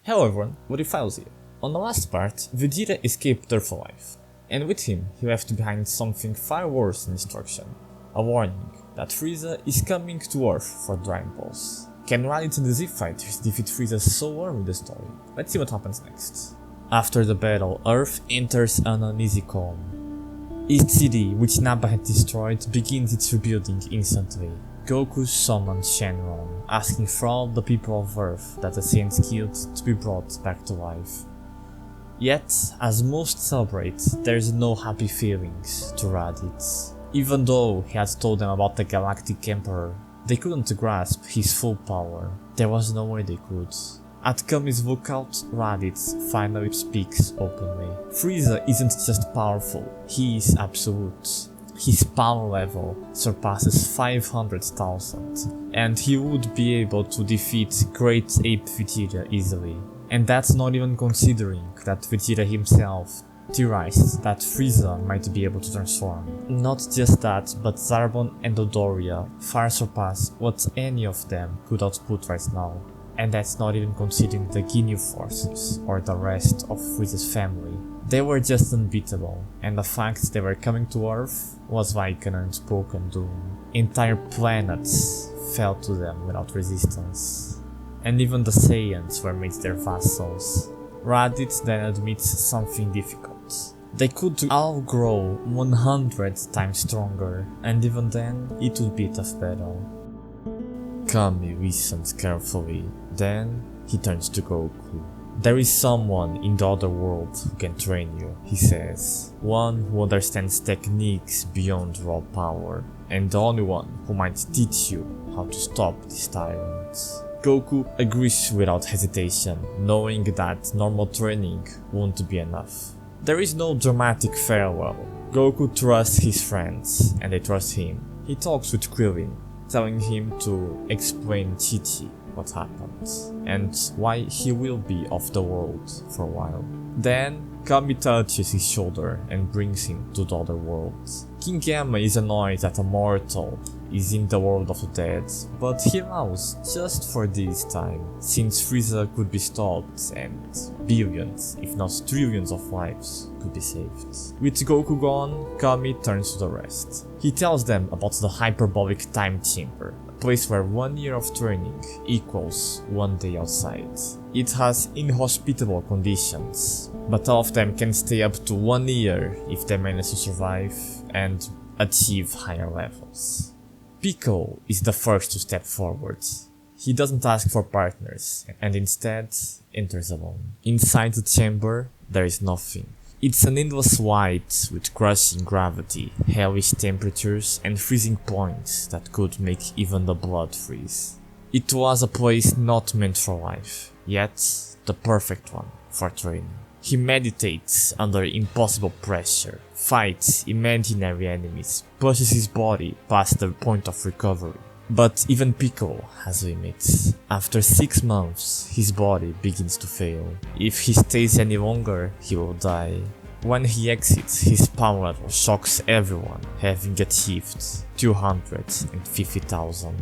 Hello everyone, Raditz here. On the last part, Vegeta escaped Earth alive, and with him he left behind something far worse than destruction. A warning that Frieza is coming to Earth for Dragon Balls. Can Raditz and the Z Fighters defeat Frieza so early in the story? Let's see what happens next. After the battle, Earth enters an uneasy calm. Each city which Nappa had destroyed begins its rebuilding instantly. Goku summons Shenron, asking for all the people of Earth that the Saiyans killed to be brought back to life. Yet, as most celebrate, there's no happy feelings to Raditz. Even though he had told them about the Galactic Emperor, they couldn't grasp his full power. There was no way they could. At Kami's lookout, Raditz finally speaks openly. Frieza isn't just powerful, he is absolute. His power level surpasses 500,000, and he would be able to defeat Great Ape Vegeta easily. And that's not even considering that Vegeta himself theorized that Frieza might be able to transform. Not just that, but Zarbon and Dodoria far surpass what any of them could output right now. And that's not even considering the Ginyu forces or the rest of Frieza's family. They were just unbeatable, and the fact they were coming to Earth was like an unspoken doom. Entire planets fell to them without resistance. And even the Saiyans were made their vassals. Raditz then admits something difficult. They could all grow 100 times stronger, and even then it would be a tough battle. Kami listens carefully, then he turns to Goku. There is someone in the other world who can train you, he says. One who understands techniques beyond raw power, and the only one who might teach you how to stop this tyrant. Goku agrees without hesitation, knowing that normal training won't be enough. There is no dramatic farewell. Goku trusts his friends, and they trust him. He talks with Krillin, telling him to explain Chi-Chi what happened, and why he will be off the world for a while. Then, Kami touches his shoulder and brings him to the other world. King Gamma is annoyed that a mortal is in the world of the dead, but he allows just for this time, since Frieza could be stopped and billions, if not trillions of lives could be saved. With Goku gone, Kami turns to the rest. He tells them about the hyperbolic time chamber, a place where 1 year of training equals 1 day outside. It has inhospitable conditions, but all of them can stay up to 1 year if they manage to survive and achieve higher levels. Piccolo is the first to step forward. He doesn't ask for partners, and instead enters alone. Inside the chamber, there is nothing. It's an endless void with crushing gravity, hellish temperatures, and freezing points that could make even the blood freeze. It was a place not meant for life, yet the perfect one for training. He meditates under impossible pressure, fights imaginary enemies, pushes his body past the point of recovery. But even Piccolo has limits. After 6 months, his body begins to fail. If he stays any longer, he will die. When he exits, his power level shocks everyone, having achieved 250,000.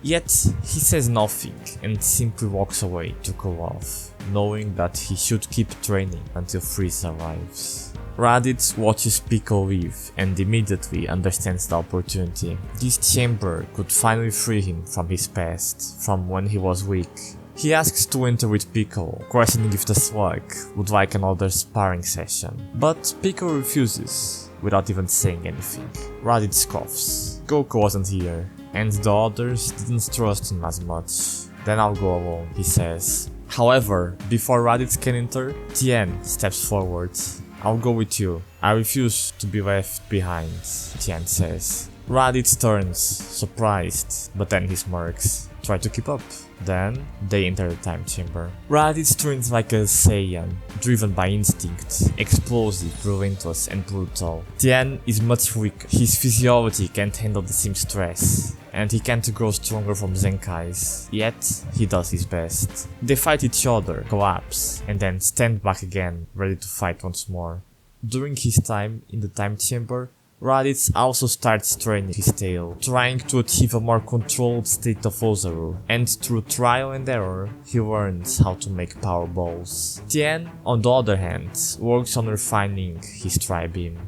Yet, he says nothing and simply walks away to cool off, knowing that he should keep training until Frieza arrives. Raditz watches Piccolo leave and immediately understands the opportunity. This chamber could finally free him from his past, from when he was weak. He asks to enter with Piccolo, questioning if the slug would like another sparring session. But Piccolo refuses, without even saying anything. Raditz scoffs. Goku wasn't here, and the others didn't trust him as much. Then I'll go alone, he says. However, before Raditz can enter, Tien steps forward. I'll go with you. I refuse to be left behind, Tien says. Raditz turns, surprised, but then he smirks. Try to keep up. Then, they enter the time chamber. Raditz trains like a Saiyan, driven by instinct, explosive, relentless, and brutal. Tien is much weaker. His physiology can't handle the same stress, and he can't grow stronger from Zenkais, yet he does his best. They fight each other, collapse, and then stand back again, ready to fight once more. During his time in the time chamber, Raditz also starts training his tail, trying to achieve a more controlled state of Ozaru, and through trial and error, he learns how to make power balls. Tien, on the other hand, works on refining his tri-beam,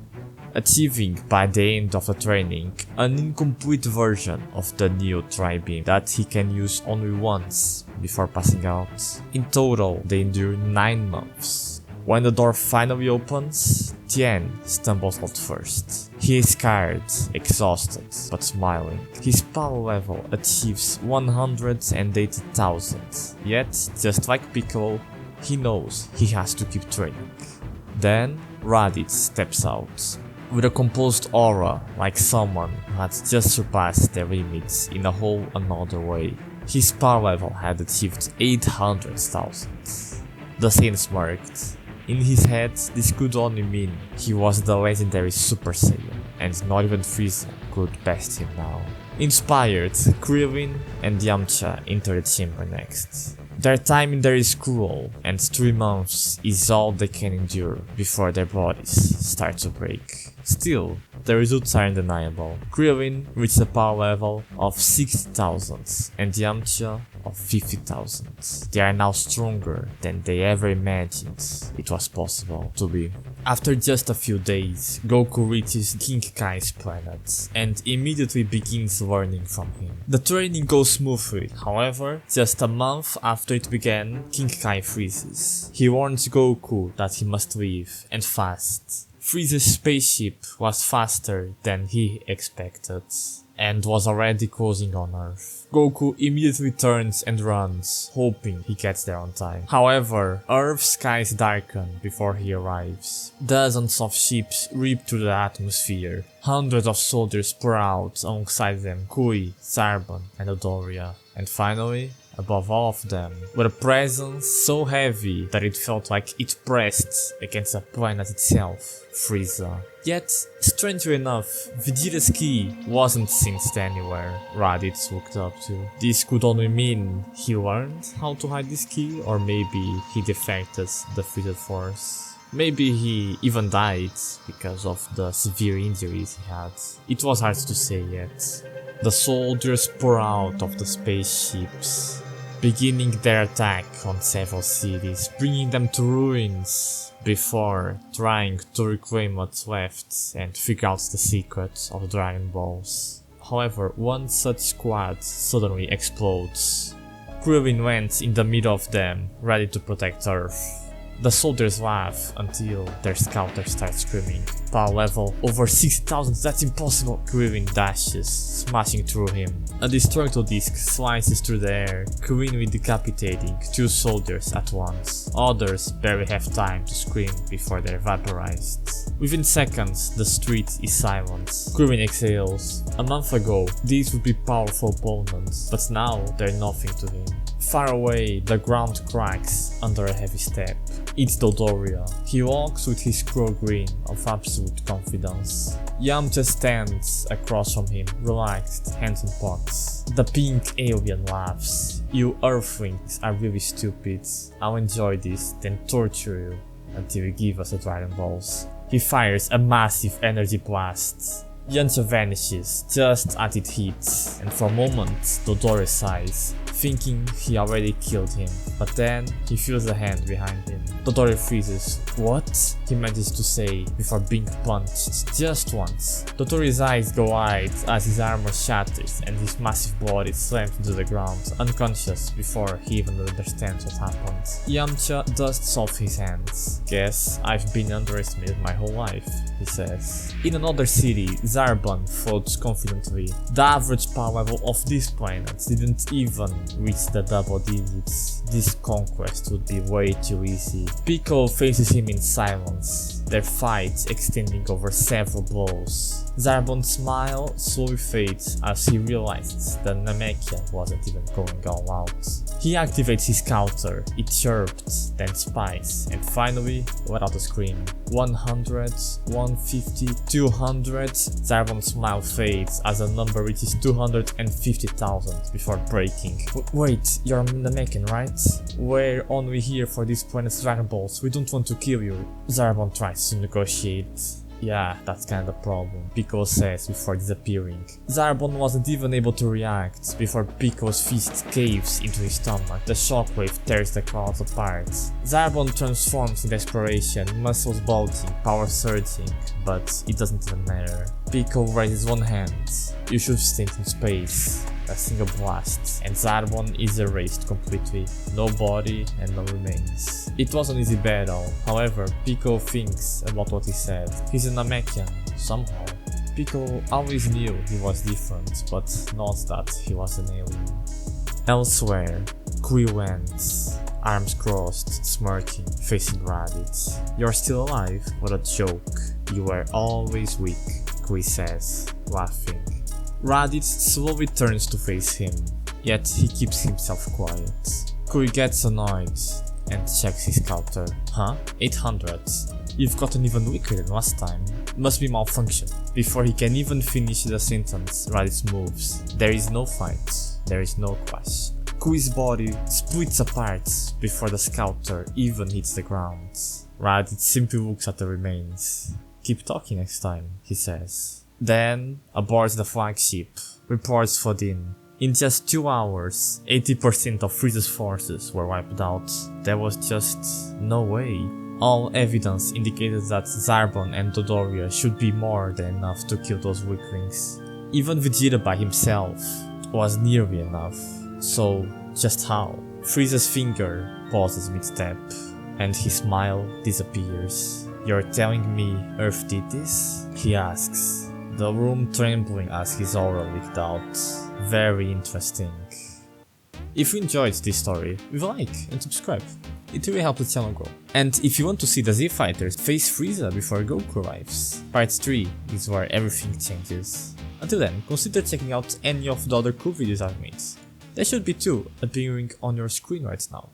achieving by the end of the training an incomplete version of the Neo tri-beam that he can use only once before passing out. In total, they endure 9 months. When the door finally opens, Tien stumbles out first. He is scared, exhausted, but smiling. His power level achieves 180,000, yet, just like Piccolo, he knows he has to keep training. Then, Raditz steps out. With a composed aura, like someone who had just surpassed their limits in a whole another way. His power level had achieved 800,000. The Saiyan smirked. In his head, this could only mean he was the legendary Super Saiyan, and not even Frieza could best him now. Inspired, Krillin and Yamcha enter the chamber next. Their time in there is cruel, and 3 months is all they can endure before their bodies start to break. Still, the results are undeniable. Krillin reached a power level of 60,000 and Yamcha of 50,000. They are now stronger than they ever imagined it was possible to be. After just a few days, Goku reaches King Kai's planet and immediately begins learning from him. The training goes smoothly, however, just a month after it began, King Kai freezes. He warns Goku that he must leave, and fast. Frieza's spaceship was faster than he expected, and was already closing on Earth. Goku immediately turns and runs, hoping he gets there on time. However, Earth's skies darken before he arrives. Dozens of ships rip through the atmosphere. Hundreds of soldiers pour out alongside them Kui, Zarbon, and Dodoria. And finally, above all of them, with a presence so heavy that it felt like it pressed against the planet itself, Frieza. Yet, strangely enough, Vegeta's key wasn't sensed anywhere, Raditz looked up to. This could only mean he learned how to hide this key, or maybe he defected the Frieza Force. Maybe he even died because of the severe injuries he had. It was hard to say yet. The soldiers pour out of the spaceships, beginning their attack on several cities, bringing them to ruins, before trying to reclaim what's left and figure out the secret of Dragon Balls. However, one such squad suddenly explodes. Krillin went in the middle of them, ready to protect Earth. The soldiers laugh until their scouter starts screaming. Power level over 6,000, that's impossible! Krillin dashes, smashing through him. A destructo disc slices through the air, cleanly decapitating 2 soldiers at once. Others barely have time to scream before they're vaporized. Within seconds, the street is silent. Krillin exhales. A month ago, these would be powerful opponents, but now they're nothing to him. Far away, the ground cracks under a heavy step. It's Dodoria. He walks with his crow grin of absolute confidence. Yamcha stands across from him, relaxed, hands in pockets. The pink alien laughs. You Earthlings are really stupid. I'll enjoy this, then torture you until you give us the Dragon Balls. He fires a massive energy blast. Yamcha vanishes just as it hits, and for a moment Dodoria sighs, thinking he already killed him, but then he feels a hand behind him. Dodoria freezes. What? He manages to say before being punched just once. Dodoria's eyes go wide as his armor shatters and his massive body slams into the ground, unconscious before he even understands what happened. Yamcha dusts off his hands. Guess I've been underestimated my whole life, he says. In another city, Zarbon floats confidently. The average power level of this planet didn't even reach the double digits. This conquest would be way too easy. Piccolo faces him in silence, their fight extending over several blows. Zarbon's smile slowly fades as he realizes that Namekian wasn't even going all out. He activates his counter, it chirped, then spikes, and finally let out a scream. 100, 150, 200. Zarbon's smile fades as the number reaches 250,000 before breaking. Wait, you're Namekian, right? We're only here for this planet's Dragon Balls, we don't want to kill you. Zarbon tries to negotiate. Yeah, that's kinda the problem, Pico says before disappearing. Zarbon wasn't even able to react before Pico's fist caves into his stomach. The shockwave tears the clouds apart. Zarbon transforms in desperation, muscles bulging, power surging, but it doesn't even matter. Pico raises one hand. You should stint in space. A single blast, and Zarbon is erased completely. No body and no remains. It was an easy battle, however, Pico thinks about what he said. He's a Namekian, somehow. Pico always knew he was different, but not that he was an alien. Elsewhere, Kui went, arms crossed, smirking, facing Raditz. You're still alive? What a joke. You were always weak, Kui says, laughing. Raditz slowly turns to face him, yet he keeps himself quiet. Kui gets annoyed and checks his counter. Huh? 800. You've gotten even weaker than last time. Must be malfunction. Before he can even finish the sentence, Raditz moves. There is no fight. There is no clash. Kui's body splits apart before the scouter even hits the ground. Raditz simply looks at the remains. Keep talking next time, he says. Then, aboard the flagship, reports Fodin. In just 2 hours, 80% of Frieza's forces were wiped out. There was just no way. All evidence indicated that Zarbon and Dodoria should be more than enough to kill those weaklings. Even Vegeta by himself was nearly enough. So, just how? Frieza's finger pauses mid-step, and his smile disappears. You're telling me Earth did this? He asks. The room trembling as his aura leaked out. Very interesting. If you enjoyed this story, leave a like and subscribe. It really helps the channel grow. And if you want to see the Z Fighters face Frieza before Goku arrives, part 3 is where everything changes. Until then, consider checking out any of the other cool videos I've made. There should be 2 appearing on your screen right now.